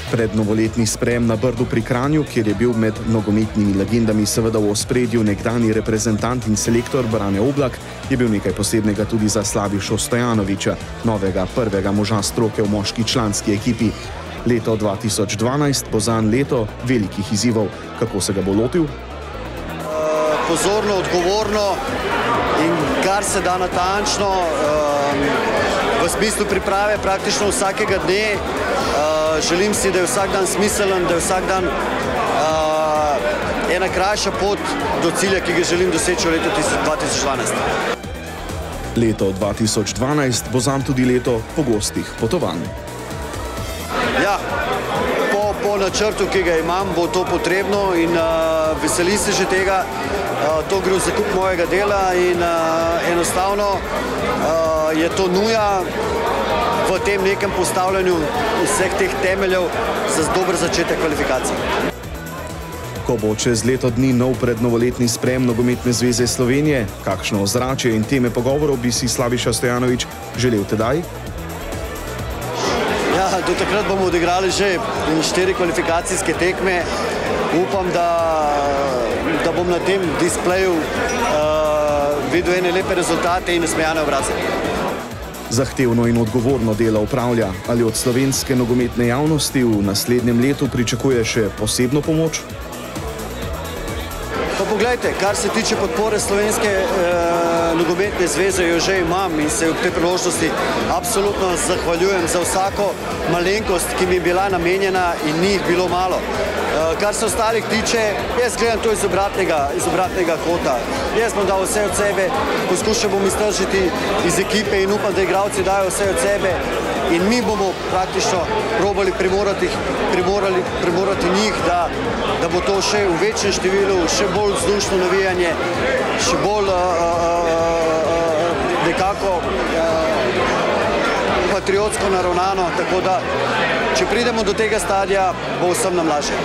Prednovoletni sprejem na Brdu pri Kranju, kjer je bil med nogometnimi legendami seveda v ospredju nekdanji reprezentant in selektor Brane Oblak, je bil nekaj posebnega tudi za Slavišo Stojanovića, novega prvega moža stroke v moški članski ekipi. Leto 2012 bo zanj leto velikih izzivov. Kako se ga bo lotil? Pozorno, odgovorno in kar se da natančno, v smislu priprave praktično vsakega dne. Želim si, da je vsak dan smiselen, da je vsak dan ena krajša pot do cilja, ki ga želim doseči v letu 2012. Leto 2012 bo zanj tudi leto pogostih potovanj. Ja, po načrtu, ki ga imam, bo to potrebno in veselim se že tega. To gre v zakup mojega dela in enostavno je to nuja v tem nekem postavljanju vseh teh temeljev za dober začetek kvalifikacij. Ko bo čez leto dni nov prednovoletni sprejem Nogometne zveze Slovenije, kakšno ozračje in teme pogovorov bi si Slaviša Stojanović želel tedaj? Ja, do takrat bomo odigrali že 4 kvalifikacijske tekme. Upam, da bom na tem displeju videl ene lepe rezultate in nasmejane obraze. Zahtevno in odgovorno delo opravlja. Ali od slovenske nogometne javnosti v naslednjem letu pričakuje še posebno pomoč? Pa poglejte, kar se tiče podpore Slovenske nogometne zveze, jo že imam in se ob tej priložnosti absolutno zahvaljujem za vsako malenkost, ki mi je bila namenjena in ni jih bilo malo. Kar se ostalih tiče, jaz gledam to iz obratnega kota. Jaz bom dal vse od sebe, poskušal bom iztržiti iz ekipe in upam, da igralci dajo vse od sebe in mi bomo praktično probali primorati njih, da bo to še v večjem številu, še bolj vzdušno navijanje, še bolj nekako patriotsko naravnano, tako da če pridemo do tega stadija, bo vsem nam lažje.